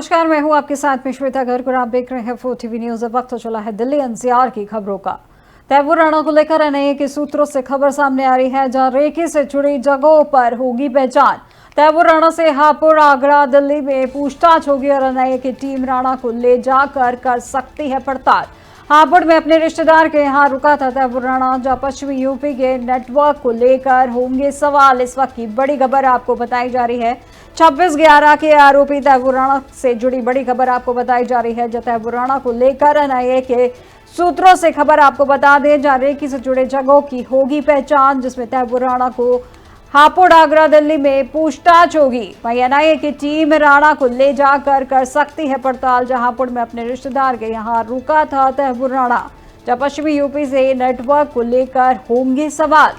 नमस्कार, मैं हूं आपके साथ में श्वेता गर्ग और आप देख रहे हैं 4TV न्यूज। अब वक्त चला है दिल्ली एनसीआर की खबरों का। तैमूर राणा को लेकर एनआईए के सूत्रों से खबर सामने आ रही है, जहां रेकी से जुड़ी जगहों पर होगी पहचान। तैमूर राणा से हापुड़, आगरा, दिल्ली में पूछताछ होगी और एनआईए की टीम राणा को ले जाकर कर सकती है पड़ताल। हापुड़ में अपने रिश्तेदार के यहाँ रुका था तैमूर राणा, जहां पश्चिमी यूपी के नेटवर्क को लेकर होंगे सवाल। इस वक्त की बड़ी खबर आपको बताई जा रही है। 26/11 के आरोपी तैमूर राणा से जुड़ी बड़ी खबर आपको बताई जा रही है, जहां तैमूर राणा को लेकर एनआईए के सूत्रों से खबर आपको बता दें, जहां रेकी से जुड़े जगहों की होगी पहचान, जिसमें तैमूर राणा को हापुड़, आगरा, दिल्ली में पूछताछ होगी। वहीं एनआईए की टीम राणा को ले जाकर कर सकती है पड़ताल। जहां हापुड़ में अपने रिश्तेदार के यहाँ रुका था तैमूर राणा, जहां पश्चिमी यूपी से नेटवर्क को लेकर होंगे सवाल।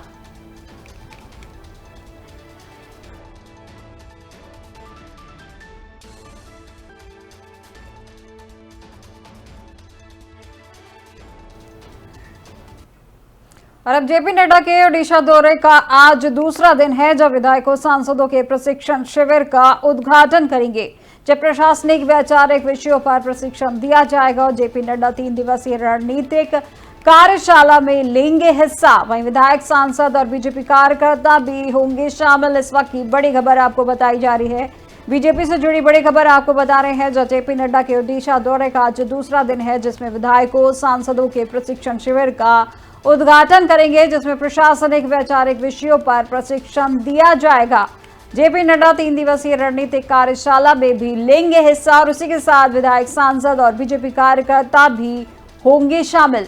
और अब जेपी नड्डा के ओडिशा दौरे का आज दूसरा दिन है, जब विधायकों सांसदों के प्रशिक्षण शिविर का उद्घाटन करेंगे। जब प्रशासनिक वैचारिक विषयों पर प्रशिक्षण दिया जाएगा और जेपी नड्डा 3 दिवसीय रणनीतिक कार्यशाला में लेंगे हिस्सा। वहीं विधायक, सांसद और बीजेपी कार्यकर्ता भी होंगे शामिल। इस वक्त की बड़ी खबर आपको बताई जा रही है, बीजेपी से जुड़ी बड़ी खबर आपको बता रहे हैं, जो जेपी नड्डा के ओडिशा दौरे का आज दूसरा दिन है, जिसमें विधायकों सांसदों के प्रशिक्षण शिविर का उद्घाटन करेंगे, जिसमें प्रशासनिक वैचारिक विषयों पर प्रशिक्षण दिया जाएगा। जेपी नड्डा 3 दिवसीय रणनीतिक कार्यशाला में भी लेंगे हिस्सा और उसी के साथ विधायक, सांसद और बीजेपी कार्यकर्ता भी होंगे शामिल।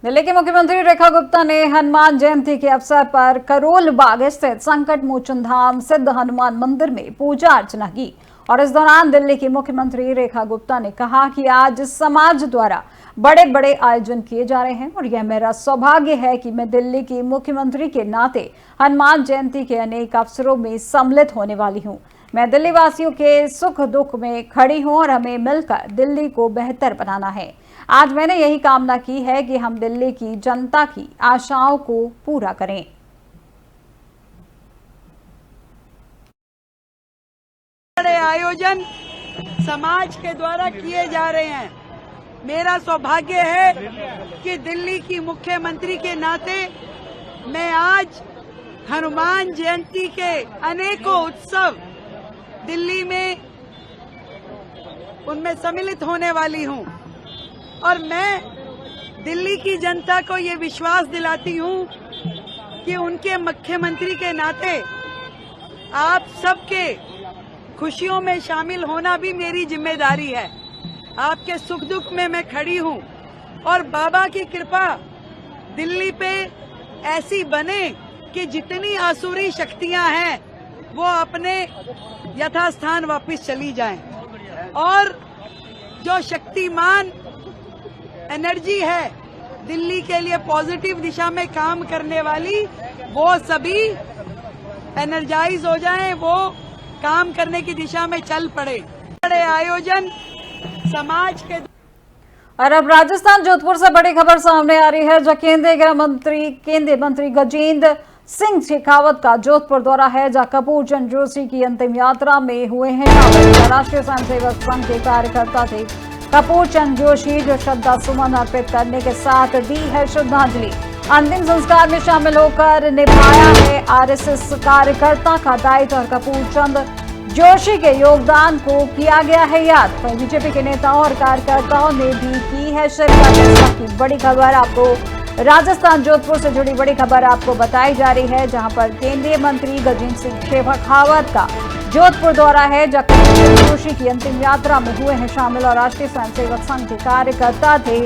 दिल्ली की मुख्यमंत्री रेखा गुप्ता ने हनुमान जयंती के अवसर पर करोल बाग स्थित संकट मोचन धाम सिद्ध हनुमान मंदिर में पूजा अर्चना की। और इस दौरान दिल्ली की मुख्यमंत्री रेखा गुप्ता ने कहा कि आज समाज द्वारा बड़े बड़े आयोजन किए जा रहे हैं और यह मेरा सौभाग्य है कि मैं दिल्ली की मुख्यमंत्री के नाते हनुमान जयंती के अनेक अवसरों में सम्मिलित होने वाली हूँ। मैं दिल्ली वासियों के सुख दुख में खड़ी हूँ और हमें मिलकर दिल्ली को बेहतर बनाना है। आज मैंने यही कामना की है कि हम दिल्ली की जनता की आशाओं को पूरा करें। बड़े आयोजन समाज के द्वारा किए जा रहे हैं। मेरा सौभाग्य है कि दिल्ली की मुख्यमंत्री के नाते मैं आज हनुमान जयंती के अनेकों उत्सव दिल्ली में उनमें सम्मिलित होने वाली हूं और मैं दिल्ली की जनता को ये विश्वास दिलाती हूं कि उनके मुख्यमंत्री के नाते आप सबके खुशियों में शामिल होना भी मेरी जिम्मेदारी है। आपके सुख दुख में मैं खड़ी हूं और बाबा की कृपा दिल्ली पे ऐसी बने कि जितनी आसुरी शक्तियां हैं वो अपने यथास्थान वापस चली जाएं और जो शक्तिमान एनर्जी है दिल्ली के लिए पॉजिटिव दिशा में काम करने वाली, वो सभी एनर्जाइज हो जाएं, वो काम करने की दिशा में चल पड़े। बड़े आयोजन समाज के। और अब राजस्थान जोधपुर से बड़ी खबर सामने आ रही है, जो केंद्रीय मंत्री गजेंद्र सिंह शेखावत का जोधपुर दौरा है, जहां कपूर चंद जोशी की अंतिम यात्रा में हुए हैं शामिल। राष्ट्रीय स्वयंसेवक संघ के कार्यकर्ता थे कपूर चंद जोशी, जो श्रद्धा सुमन अर्पित करने के साथ दी है श्रद्धांजलि। अंतिम संस्कार में शामिल होकर निभाया है आरएसएस कार्यकर्ता का दायित्व और कपूर चंद जोशी के योगदान को किया गया है याद। वहीं बीजेपी के नेताओं और कार्यकर्ताओं ने भी की है शिरकत। की बड़ी खबर आपको राजस्थान जोधपुर से जुड़ी बड़ी खबर आपको बताई जा रही है, जहां पर केंद्रीय मंत्री गजेंद्र सिंह शेखावत का जोधपुर दौरा है, जहां कपूर चंद जोशी की अंतिम यात्रा में हुए हैं शामिल और राष्ट्रीय स्वयंसेवक संघ के कार्यकर्ता थे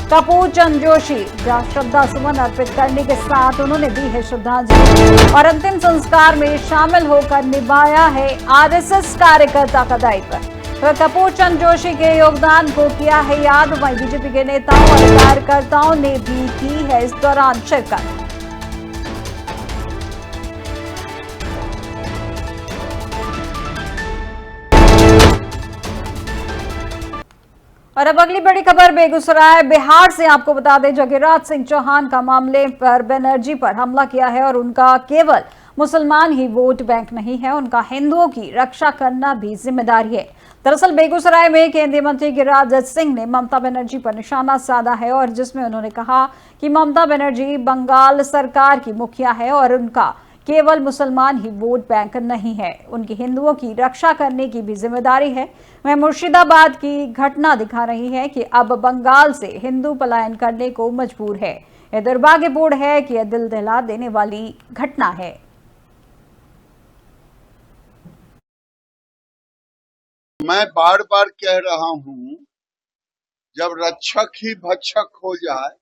कपूर चंद जोशी, जहां श्रद्धा सुमन अर्पित करने के साथ उन्होंने दी है श्रद्धांजलि और अंतिम संस्कार में शामिल होकर निभाया है आरएसएस कार्यकर्ता का दायित्व। तो कपूर चंद जोशी के योगदान को किया है याद। वहीं बीजेपी के नेताओं और कार्यकर्ताओं ने भी की है इस दौरान शिरकत। और अब अगली बड़ी खबर बेगूसराय बिहार से आपको बता दें, जगीराज सिंह चौहान का मामले पर बनर्जी पर हमला किया है और उनका केवल मुसलमान ही वोट बैंक नहीं है, उनका हिंदुओं की रक्षा करना भी जिम्मेदारी है। दरअसल बेगूसराय में केंद्रीय मंत्री गिरिराज सिंह ने ममता बनर्जी पर निशाना साधा है और जिसमें उन्होंने कहा कि ममता बनर्जी बंगाल सरकार की मुखिया है और उनका केवल मुसलमान ही वोट बैंक नहीं है, उनकी हिंदुओं की रक्षा करने की भी जिम्मेदारी है। वह मुर्शिदाबाद की घटना दिखा रही है कि अब बंगाल से हिंदू पलायन करने को मजबूर है। यह दुर्भाग्यपूर्ण है कि यह दिल दहला देने वाली घटना है। मैं बार बार कह रहा हूं, जब रक्षक ही भक्षक हो जाए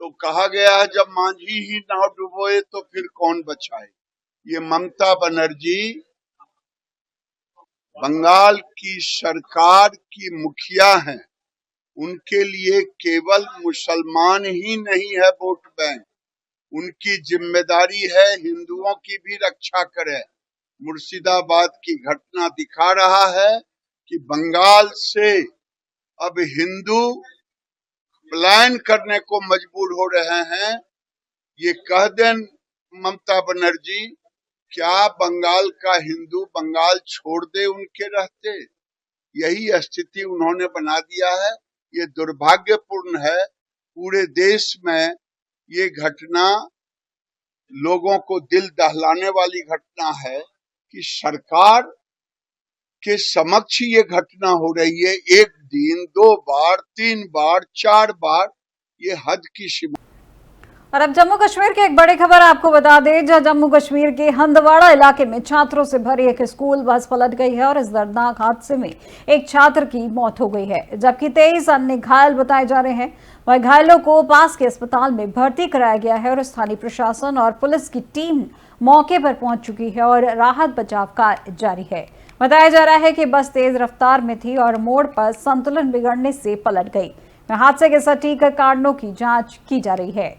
तो कहा गया है जब मांझी ही नाव डुबोए तो फिर कौन बचाए। ये ममता बनर्जी बंगाल की सरकार की मुखिया हैं, उनके लिए केवल मुसलमान ही नहीं है वोट बैंक, उनकी जिम्मेदारी है हिंदुओं की भी रक्षा करें। मुर्शिदाबाद की घटना दिखा रहा है कि बंगाल से अब हिंदू पलायन करने को मजबूर हो रहे हैं। ये कह दें ममता बनर्जी, क्या बंगाल का हिंदू बंगाल छोड़ दे उनके रहते? यही स्थिति उन्होंने बना दिया है। ये दुर्भाग्यपूर्ण है। पूरे देश में ये घटना लोगों को दिल दहलाने वाली घटना है कि सरकार के समक्ष ये घटना हो रही है। एक दिन, 2 बार, 3 बार, 4 बार, ये हद की सीमा। और अब जम्मू कश्मीर की एक बड़ी खबर आपको बता दें, जहां जम्मू कश्मीर के हंदवाड़ा इलाके में छात्रों से भरी एक स्कूल बस पलट गई है और इस दर्दनाक हादसे में एक छात्र की मौत हो गई है, जबकि 23 अन्य घायल बताए जा रहे हैं। वहीं घायलों को पास के अस्पताल में भर्ती कराया गया है और स्थानीय प्रशासन और पुलिस की टीम मौके पर पहुंच चुकी है और राहत बचाव कार्य जारी है। बताया जा रहा है कि बस तेज रफ्तार में थी और मोड़ पर संतुलन बिगड़ने से पलट गई। हादसे के सटीक कारणों की जांच की जा रही है।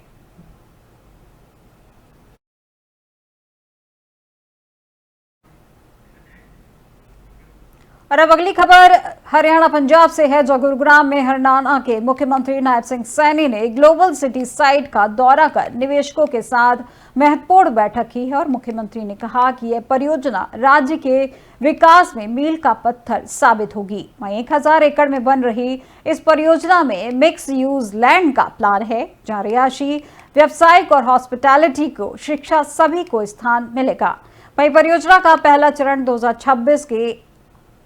और अब अगली खबर हरियाणा पंजाब से है, जो गुरुग्राम में हरियाणा के मुख्यमंत्री नायब सिंह सैनी ने ग्लोबल सिटी साइट का दौरा कर निवेशकों के साथ महत्वपूर्ण बैठक की है और मुख्यमंत्री ने कहा कि यह परियोजना राज्य के विकास में मील का पत्थर साबित होगी। वहीं 1000 एकड़ में बन रही इस परियोजना में मिक्स यूज लैंड का प्लान है, जहां रिहायशी, व्यावसायिक और हॉस्पिटैलिटी को शिक्षा सभी को स्थान मिलेगा। वहीं परियोजना का पहला चरण 2026 के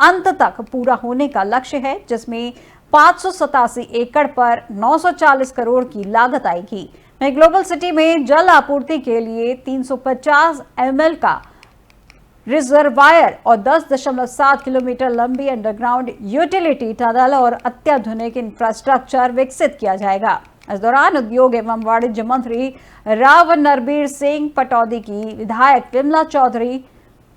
अंत तक पूरा होने का लक्ष्य है, जिसमें 587 एकड़ पर 940 करोड़ की लागत आएगी। वहीं ग्लोबल सिटी में जल आपूर्ति के लिए 350 ml का रिजर्वायर और 10.7 किलोमीटर लंबी अंडरग्राउंड यूटिलिटी टनल और अत्याधुनिक इंफ्रास्ट्रक्चर विकसित किया जाएगा। इस दौरान उद्योग एवं वाणिज्य मंत्री राव नरबीर सिंह पटौदी की विधायक विमला चौधरी,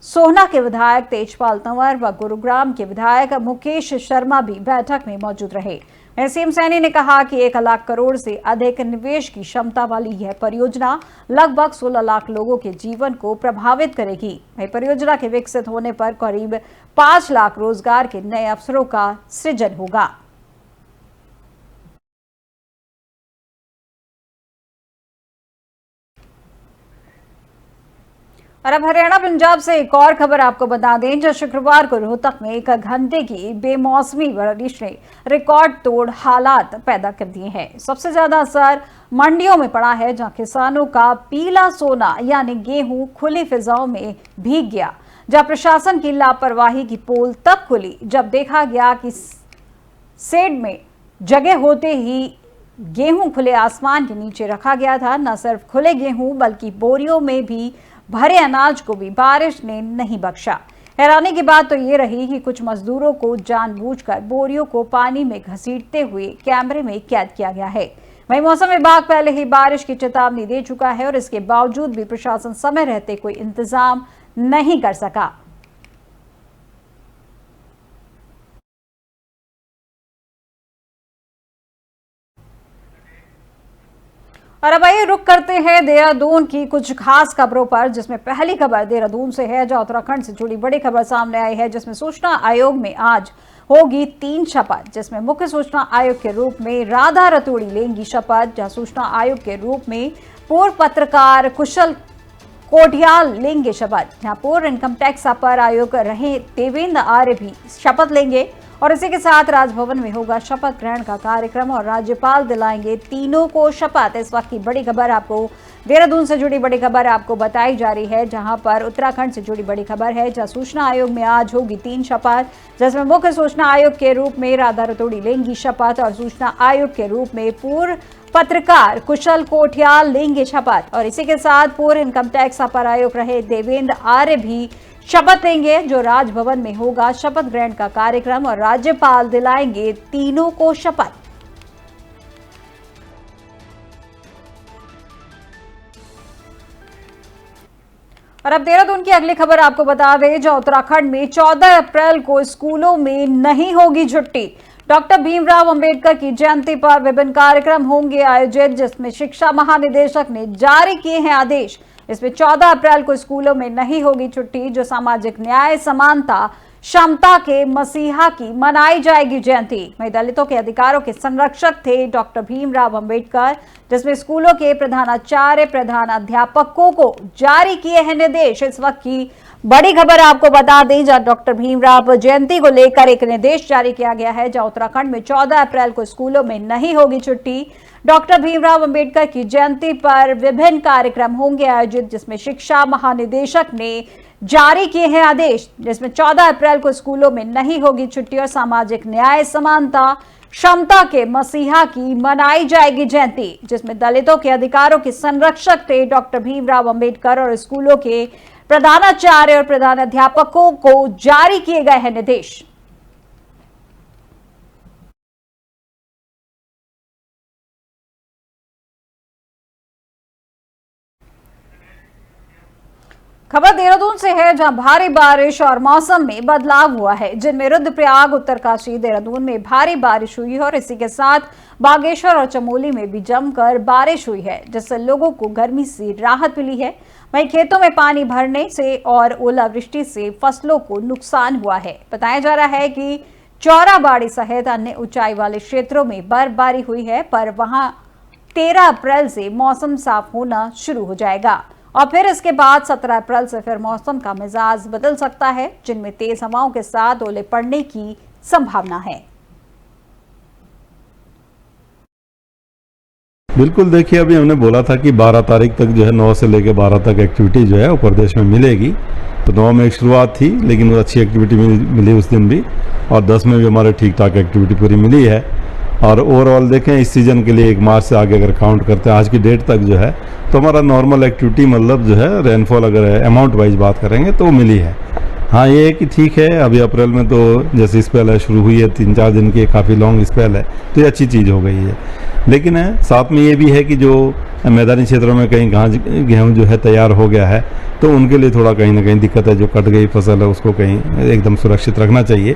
सोहना के विधायक तेजपाल तंवर व गुरुग्राम के विधायक मुकेश शर्मा भी बैठक में मौजूद रहे। सीएम सैनी ने कहा कि 1 लाख करोड़ से अधिक निवेश की क्षमता वाली यह परियोजना लगभग 16 लाख लोगों के जीवन को प्रभावित करेगी। वही परियोजना के विकसित होने पर करीब 5 लाख रोजगार के नए अवसरों का सृजन होगा। और अब हरियाणा पंजाब से एक और खबर आपको बता दें, जो शुक्रवार को रोहतक में 1 घंटे की बेमौसमी बारिश ने रिकॉर्ड तोड़ हालात पैदा कर दिए हैं। सबसे ज्यादा असर मंडियों में पड़ा है, जहां किसानों का पीला सोना यानी गेहूं खुली फिजाओं में भीग गया, जहां प्रशासन की लापरवाही की पोल तब खुली जब देखा गया कि शेड में जगह होते ही गेहूं खुले आसमान के नीचे रखा गया था। न सिर्फ खुले गेहूं बल्कि बोरियों में भी भरे अनाज को भी बारिश ने नहीं बख्शा। हैरानी की बात तो ये रही कि कुछ मजदूरों को जानबूझकर बोरियों को पानी में घसीटते हुए कैमरे में कैद किया गया है। वहीं मौसम विभाग पहले ही बारिश की चेतावनी दे चुका है और इसके बावजूद भी प्रशासन समय रहते कोई इंतजाम नहीं कर सका। और अब आइए रुक करते हैं देहरादून की कुछ खास खबरों पर, जिसमें पहली खबर देहरादून से है, जहां उत्तराखंड से जुड़ी बड़ी खबर सामने आई है, जिसमें सूचना आयोग में आज होगी 3 शपथ, जिसमें मुख्य सूचना आयुक्त के रूप में राधा रतूड़ी लेंगी शपथ, जहां सूचना आयुक्त के रूप में पूर्व पत्रकार कुशल कोटियाल लेंगे शपथ, जहां पूर्व इनकम टैक्स अपर आयुक्त रहे देवेंद्र आर्य भी शपथ लेंगे। और इसी के साथ राजभवन में होगा शपथ ग्रहण का कार्यक्रम और राज्यपाल दिलाएंगे तीनों को शपथ। इस वक्त की बड़ी खबर आपको देहरादून से जुड़ी बड़ी खबर आपको बताई जा रही है, जहां पर उत्तराखंड से जुड़ी बड़ी खबर है, जहां सूचना आयोग में आज होगी 3 शपथ, जिसमें मुख्य सूचना आयुक्त के रूप में राधा रतूड़ी लेंगी शपथ और सूचना आयुक्त के रूप में पूर्व पत्रकार कुशल कोटियाल लेंगे शपथ। और इसी के साथ पूर्व इनकम टैक्स अपर आयुक्त रहे देवेंद्र आर्य भी शपथ लेंगे, जो राजभवन में होगा शपथ ग्रहण का कार्यक्रम और राज्यपाल दिलाएंगे तीनों को शपथ। और अब देहरादून की अगली खबर आपको बता दें, जो उत्तराखंड में 14 अप्रैल को स्कूलों में नहीं होगी छुट्टी। डॉक्टर भीमराव अंबेडकर की जयंती पर विभिन्न कार्यक्रम होंगे आयोजित, जिसमें शिक्षा महानिदेशक ने जारी किए हैं आदेश। इसमें 14 अप्रैल को स्कूलों में नहीं होगी छुट्टी, जो सामाजिक न्याय, समानता, क्षमता के मसीहा की मनाई जाएगी जयंती। वहीं दलितों के अधिकारों के संरक्षक थे डॉक्टर भीमराव अंबेडकर, जिसमें स्कूलों के प्रधानाचार्य, प्रधान अध्यापकों को जारी किए हैं निर्देश। इस वक्त की बड़ी खबर आपको बता दें, जहां डॉक्टर भीमराव जयंती को लेकर एक निर्देश जारी किया गया है, जहां उत्तराखंड में 14 अप्रैल को स्कूलों में नहीं होगी छुट्टी। डॉक्टर भीमराव अंबेडकर की जयंती पर विभिन्न कार्यक्रम होंगे आयोजित, जिसमें शिक्षा महानिदेशक ने जारी किए हैं आदेश, जिसमें 14 अप्रैल को स्कूलों में नहीं होगी छुट्टी और सामाजिक न्याय, समानता, क्षमता के मसीहा की मनाई जाएगी जयंती, जिसमें दलितों के अधिकारों के संरक्षक थे डॉक्टर भीमराव अंबेडकर और स्कूलों के प्रधानाचार्य और प्रधान अध्यापकों को जारी किए गए हैं निर्देश। खबर देहरादून से है, जहां भारी बारिश और मौसम में बदलाव हुआ है, जिनमें रुद्रप्रयाग, उत्तरकाशी, देहरादून में भारी बारिश हुई है और इसी के साथ बागेश्वर और चमोली में भी जमकर बारिश हुई है, जिससे लोगों को गर्मी से राहत मिली है। वहीं खेतों में पानी भरने से और ओलावृष्टि से फसलों को नुकसान हुआ है। बताया जा रहा है कि चौराबाड़ी सहित अन्य ऊंचाई वाले क्षेत्रों में बर्फबारी हुई है, पर वहां 13 अप्रैल से मौसम साफ होना शुरू हो जाएगा और फिर इसके बाद 17 अप्रैल से फिर मौसम का मिजाज बदल सकता है, जिनमें तेज हवाओं के साथ ओले पड़ने की संभावना है। बिल्कुल, देखिए अभी हमने बोला था कि 12 तारीख तक जो है 9 से लेकर 12 तक एक्टिविटी जो है वो प्रदेश में मिलेगी। तो 9 में एक शुरुआत थी, लेकिन वो अच्छी एक्टिविटी मिली उस दिन भी, और 10 में भी हमारे ठीक ठाक एक्टिविटी पूरी मिली है। और ओवरऑल देखें इस सीज़न के लिए 1 मार्च से आगे अगर काउंट करते हैं आज की डेट तक जो है, तो हमारा नॉर्मल एक्टिविटी मतलब जो है रेनफॉल अगर अमाउंट वाइज बात करेंगे तो मिली है। हाँ, ये है कि ठीक है, अभी अप्रैल में तो जैसे स्पेल है शुरू हुई है 3-4 दिन की, काफ़ी लॉन्ग स्पेल है, तो ये अच्छी चीज़ हो गई है। लेकिन साथ में ये भी है कि जो मैदानी क्षेत्रों में कहीं गेहूँ जो है तैयार हो गया है, तो उनके लिए थोड़ा कहीं ना कहीं दिक्कत है। जो कट गई फसल है उसको कहीं एकदम सुरक्षित रखना चाहिए।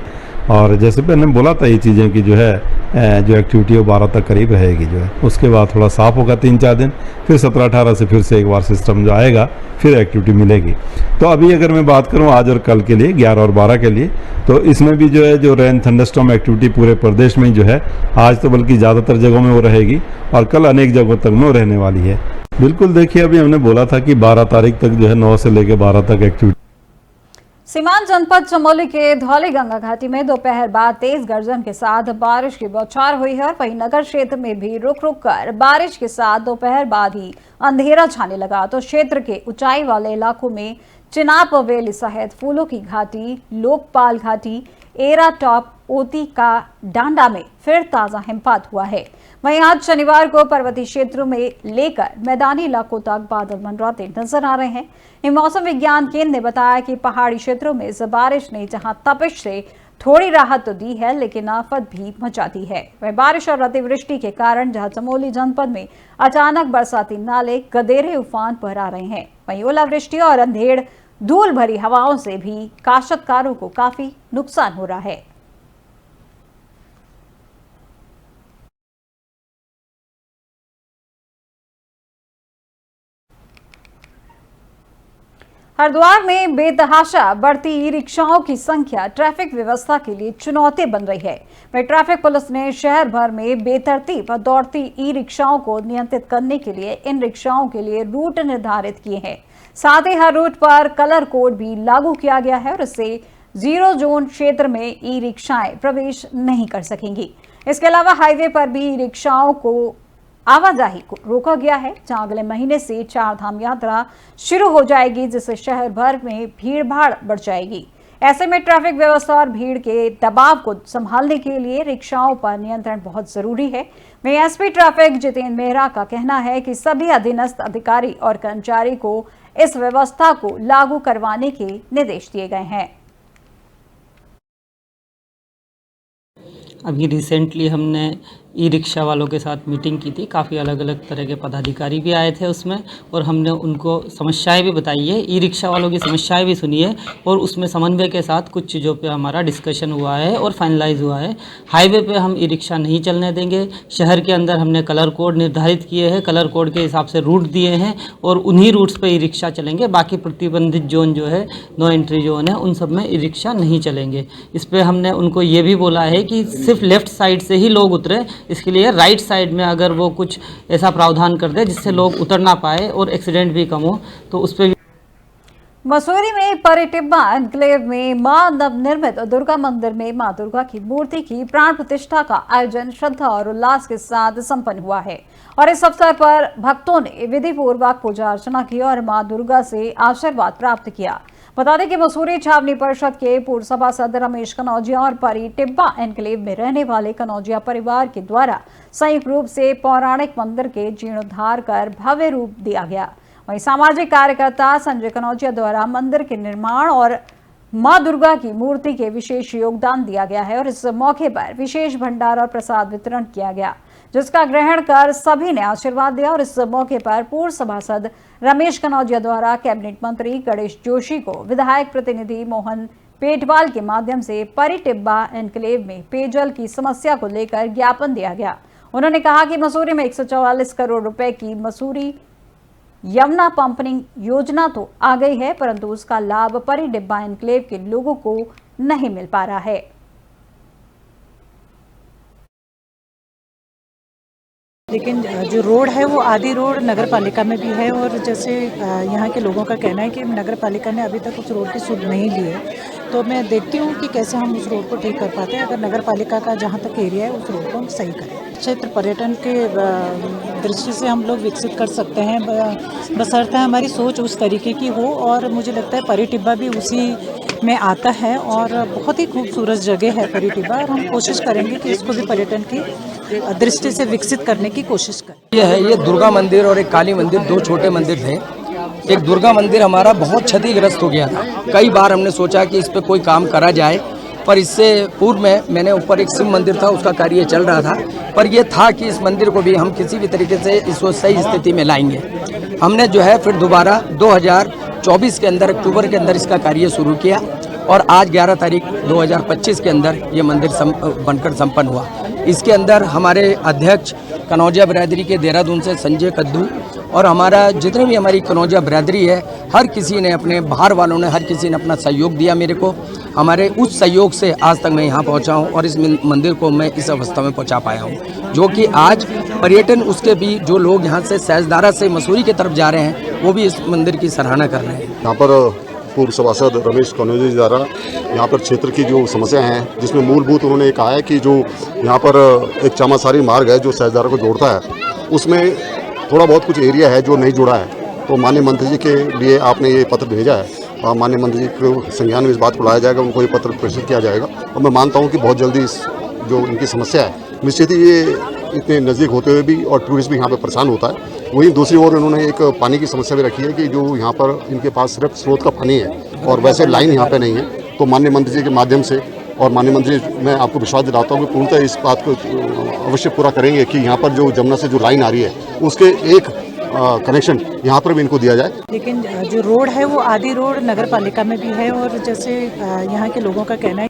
और जैसे मैंने बोला था ये चीज़ें कि जो है जो एक्टिविटी है 12 तक करीब रहेगी जो है, उसके बाद थोड़ा साफ होगा 3-4 दिन, फिर 17-18 से फिर से एक बार सिस्टम जो आएगा फिर एक्टिविटी मिलेगी। तो अभी अगर मैं बात करूँ आज और कल के लिए 11 और 12 के लिए, तो इसमें भी जो है जो रेन थंडरस्टॉर्म एक्टिविटी पूरे प्रदेश में जो है आज तो बल्कि ज़्यादातर जगहों में वो रहेगी और कल अनेक जगहों तक में रहने वाली है। बिल्कुल, देखिए अभी हमने बोला था कि 12 तारीख तक जो है 9 से लेकर 12 तक एक्टिविटी। सीमांत जनपद चमोली के धौलीगंगा घाटी में दोपहर बाद तेज गर्जन के साथ बारिश की बौछार हुई है और वहीं नगर क्षेत्र में भी रुक रुक कर बारिश के साथ दोपहर बाद ही अंधेरा छाने लगा। तो क्षेत्र के ऊंचाई वाले इलाकों में चिनाब वेली सहित फूलों की घाटी, लोकपाल घाटी, एरा टॉप, ओती का डांडा में फिर ताजा हिमपात हुआ है। वहीं आज शनिवार को पर्वतीय क्षेत्रों में लेकर मैदानी इलाकों तक बादल मंडराते नजर आ रहे हैं। मौसम विज्ञान केंद्र ने बताया कि पहाड़ी क्षेत्रों में इस बारिश ने जहां तपिश से थोड़ी राहत तो दी है, लेकिन आफत भी मचा दी है। वह बारिश और अतिवृष्टि के कारण जहां चमोली जनपद में अचानक बरसाती नाले गदेरे उफान पर आ रहे हैं, वहीं ओलावृष्टि और अंधेड़ धूल भरी हवाओं से भी काश्तकारों को काफी नुकसान हो रहा है। हरिद्वार में बेतहाशा बढ़ती ई रिक्शाओं की संख्या ट्रैफिक व्यवस्था के लिए चुनौती बन रही है। वहीं ट्रैफिक पुलिस ने शहर भर में बेतरतीब दौड़ती ई रिक्शाओं को नियंत्रित करने के लिए इन रिक्शाओं के लिए रूट निर्धारित किए हैं। साथ ही हर रूट पर कलर कोड भी लागू किया गया है और इससे जीरो जोन क्षेत्र में ई रिक्शाएं प्रवेश नहीं कर सकेंगी। इसके अलावा हाईवे पर भी ई रिक्शाओं को आवाजाही को रोका गया है, जहां अगले महीने से 4 धाम यात्रा शुरू हो जाएगी, जिससे शहर भर में भीड़ भाड़ बढ़ जाएगी। ऐसे में ट्रैफिक व्यवस्था और भीड़ के दबाव को संभालने के लिए रिक्शाओं पर नियंत्रण बहुत जरूरी है। वहीं एसपी ट्रैफिक जितेंद्र मेहरा का कहना है कि सभी अधीनस्थ अधिकारी और कर्मचारी को इस व्यवस्था को लागू करवाने के निर्देश दिए गए हैं। अभी रिसेंटली हमने ई रिक्शा वालों के साथ मीटिंग की थी। काफ़ी अलग अलग तरह के पदाधिकारी भी आए थे उसमें, और हमने उनको समस्याएं भी बताई है, ई रिक्शा वालों की समस्याएं भी सुनी है, और उसमें समन्वय के साथ कुछ चीज़ों पे हमारा डिस्कशन हुआ है और फाइनलाइज हुआ है। हाईवे पे हम ई रिक्शा नहीं चलने देंगे। शहर के अंदर हमने कलर कोड निर्धारित किए हैं, कलर कोड के हिसाब से रूट दिए हैं और उन्हीं रूट्स पर ई रिक्शा चलेंगे। बाकी प्रतिबंधित जोन जो है, नो एंट्री जोन है, उन सब में ई रिक्शा नहीं चलेंगे। इस पर हमने उनको ये भी बोला है कि सिर्फ लेफ्ट साइड से ही लोग उतरे, इसके लिए राइट साइड में अगर वो कुछ ऐसा प्रावधान कर दे जिससे लोग उतर ना पाए और एक्सीडेंट भी कम हो, तो उस पर। मसूरी में परिटिब्बा एन्क्लेव में मां नवनिर्मित दुर्गा मंदिर में मां दुर्गा की मूर्ति की प्राण प्रतिष्ठा का आयोजन श्रद्धा और उल्लास के साथ संपन्न हुआ है और इस अवसर पर भक्तों ने विधि पूर्वक पूजा अर्चना की और मां दुर्गा से आशीर्वाद प्राप्त किया। बता दें कि मसूरी छावनी परिषद के पूर्व सभासद रमेश कनौजिया और परिटिब्बा एन्क्लेव में रहने वाले कनौजिया परिवार के द्वारा संयुक्त रूप से पौराणिक मंदिर के जीर्णोद्धार कर भव्य रूप दिया गया। वहीं सामाजिक कार्यकर्ता संजय कनौजिया द्वारा मंदिर के निर्माण और मां दुर्गा की मूर्ति के विशेष योगदान दिया गया है और इस मौके पर विशेष भंडारा और प्रसाद वितरण किया गया, जिसका ग्रहण कर सभी ने आशीर्वाद दिया। और इस मौके पर पूर्व सभासद रमेश कनौजिया द्वारा कैबिनेट मंत्री गणेश जोशी को विधायक प्रतिनिधि मोहन पेटवाल के माध्यम से परिटिब्बा एन्क्लेव में पेयजल की समस्या को लेकर ज्ञापन दिया गया। उन्होंने कहा कि मसूरी में 144 करोड़ रुपए की मसूरी यमुना पंपिंग योजना तो आ गई है, परंतु उसका लाभ परिटिब्बा एन्क्लेव के लोगों को नहीं मिल पा रहा है। लेकिन जो रोड है वो आधी रोड नगर पालिका में भी है, और जैसे यहाँ के लोगों का कहना है कि नगर पालिका ने अभी तक उस रोड की सुध नहीं ली है, तो मैं देखती हूँ कि कैसे हम उस रोड को ठीक कर पाते हैं। अगर नगर पालिका का जहाँ तक एरिया है उस रोड को हम सही करें। क्षेत्र पर्यटन के दृष्टि से हम लोग विकसित कर सकते हैं, बशर्ते हमारी सोच उस तरीके की हो, और मुझे लगता है परिटिब्बा भी उसी में आता है और बहुत ही खूबसूरत जगह है परिटिब्बा, और हम कोशिश करेंगे कि इसको भी पर्यटन की दृष्टि से विकसित करने की कोशिश करें। ये दुर्गा मंदिर और एक काली मंदिर, दो छोटे मंदिर थे। एक दुर्गा मंदिर हमारा बहुत क्षतिग्रस्त हो गया था। कई बार हमने सोचा कि इस पे कोई काम करा जाए, पर इससे पूर्व में मैंने ऊपर एक शिव मंदिर था, उसका कार्य चल रहा था, पर यह था कि इस मंदिर को भी हम किसी भी तरीके से इसको सही स्थिति में लाएंगे। हमने जो है फिर दोबारा 2024 के अंदर, अक्टूबर के अंदर इसका कार्य शुरू किया, और आज 11 तारीख 2025 के अंदर ये मंदिर बनकर संपन्न हुआ। इसके अंदर हमारे अध्यक्ष कनौजिया बिरादरी के देहरादून से संजय कद्दू, और हमारा जितने भी हमारी कनौजिया बिरादरी है, हर किसी ने, अपने बाहर वालों ने, हर किसी ने अपना सहयोग दिया मेरे को। हमारे उस सहयोग से आज तक मैं यहाँ पहुँचा हूँ और इस मंदिर को मैं इस अवस्था में पहुँचा पाया हूँ, जो कि आज पर्यटन, उसके भी जो लोग यहाँ से सहजदारा से मसूरी की तरफ जा रहे हैं, वो भी इस मंदिर की सराहना कर रहे हैं। यहाँ पर पूर्व सभासद रमेश कनौजिया द्वारा यहाँ पर क्षेत्र की जो समस्या हैं, जिसमें मूलभूत उन्होंने कहा है कि जो यहाँ पर एक चामासारी मार्ग है जो सहजदारा को जोड़ता है, उसमें थोड़ा बहुत कुछ एरिया है जो नहीं जुड़ा है। तो माननीय मंत्री जी के लिए आपने ये पत्र भेजा है, और माननीय मंत्री जी को संज्ञान में इस बात को लाया जाएगा, उनको ये पत्र प्रेषित किया जाएगा, और मैं मानता हूँ कि बहुत जल्दी जो इनकी समस्या है, निश्चित ही ये इतने नज़दीक होते हुए भी, और टूरिस्ट भी यहाँ पर परेशान होता है। वहीं दूसरी ओर इन्होंने एक पानी की समस्या भी रखी है कि जो यहाँ पर इनके पास सिर्फ स्रोत का पानी है और वैसे लाइन यहाँ पे नहीं है। तो माननीय मंत्री जी के माध्यम से, और माननीय मंत्री, मैं आपको विश्वास दिलाता हूँ कि पूर्णतः इस बात को अवश्य पूरा करेंगे कि यहाँ पर जो जमुना से जो लाइन आ रही है उसके एक कनेक्शन यहाँ पर भी इनको दिया जाए। लेकिन जो रोड है वो आधी रोड नगर पालिका में भी है, और जैसे यहाँ के लोगों का कहना है।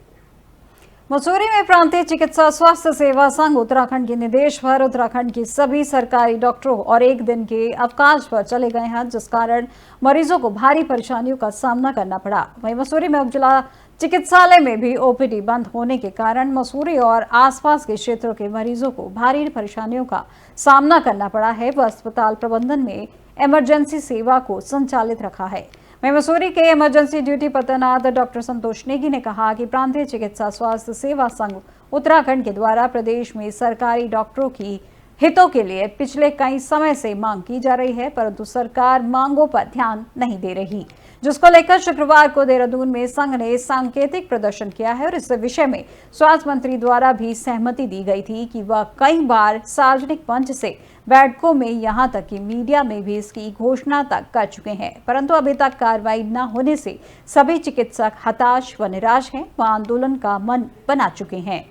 मसूरी में प्रांतीय चिकित्सा स्वास्थ्य सेवा संघ उत्तराखंड के निर्देश पर उत्तराखंड के सभी सरकारी डॉक्टरों और एक दिन के अवकाश पर चले गए हैं, जिस कारण मरीजों को भारी परेशानियों का सामना करना पड़ा। वहीं मसूरी में उपजिला चिकित्सालय में भी ओपीडी बंद होने के कारण मसूरी और आसपास के क्षेत्रों के मरीजों को भारी परेशानियों का सामना करना पड़ा है। वह अस्पताल प्रबंधन में इमरजेंसी सेवा को संचालित रखा है। वहीं मसूरी के इमरजेंसी ड्यूटी पर तैनात डॉक्टर संतोष नेगी ने कहा कि प्रांतीय चिकित्सा स्वास्थ्य सेवा संघ उत्तराखंड के द्वारा प्रदेश में सरकारी डॉक्टरों की हितों के लिए पिछले कई समय से मांग की जा रही है, परंतु सरकार मांगों पर ध्यान नहीं दे रही, जिसको लेकर शुक्रवार को देहरादून में संघ ने सांकेतिक प्रदर्शन किया है और इस विषय में स्वास्थ्य मंत्री द्वारा भी सहमति दी गई थी कि वह कई बार सार्वजनिक मंच से बैठकों में यहां तक कि मीडिया में भी इसकी घोषणा तक कर चुके हैं, परंतु अभी तक कार्रवाई न होने से सभी चिकित्सक हताश व निराश हैं व आंदोलन का मन बना चुके हैं।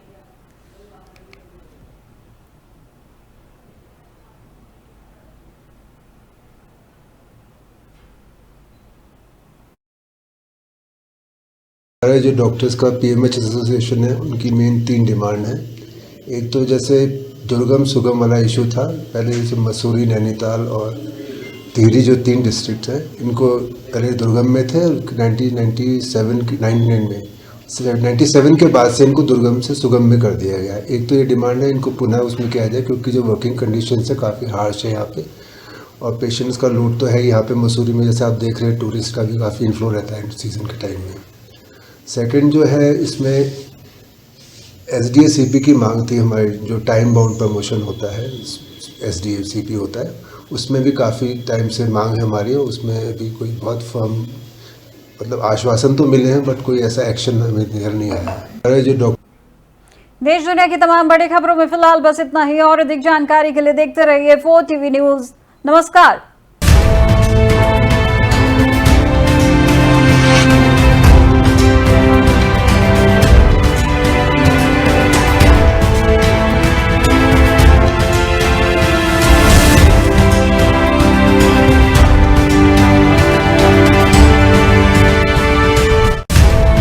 हमारे जो डॉक्टर्स का पीएमएच एसोसिएशन है, उनकी मेन 3 डिमांड है। एक तो जैसे दुर्गम सुगम वाला इशू था, पहले जैसे मसूरी, नैनीताल और टिहरी जो 3 डिस्ट्रिक्ट हैं, इनको पहले दुर्गम में थे 97 के बाद से इनको दुर्गम से सुगम में कर दिया गया। एक तो ये डिमांड है, इनको पुनः उसमें किया जाए, क्योंकि जो वर्किंग कंडीशन है काफ़ी हार्श है यहाँ पे और पेशेंट्स का लोड तो है यहाँ पे मसूरी में। जैसे आप देख रहे हैं, टूरिस्ट का भी काफ़ी इन्फ्लो रहता है सीज़न के टाइम में। सेकंड जो है, इसमें SDA-CP की मांग थी हमारी, जो टाइम बाउंड प्रमोशन होता है, SDA-CP होता है, उसमें भी काफ़ी टाइम से मांग है हमारी और उसमें भी कोई बहुत फर्म मतलब आश्वासन तो मिले हैं, बट कोई ऐसा एक्शन हमें नजर नहीं आया। अरे जो देश दुनिया की तमाम बड़ी खबरों में फिलहाल बस इतना ही और अधिक जानकारी के लिए देखते रहिए 4TV न्यूज़। नमस्कार।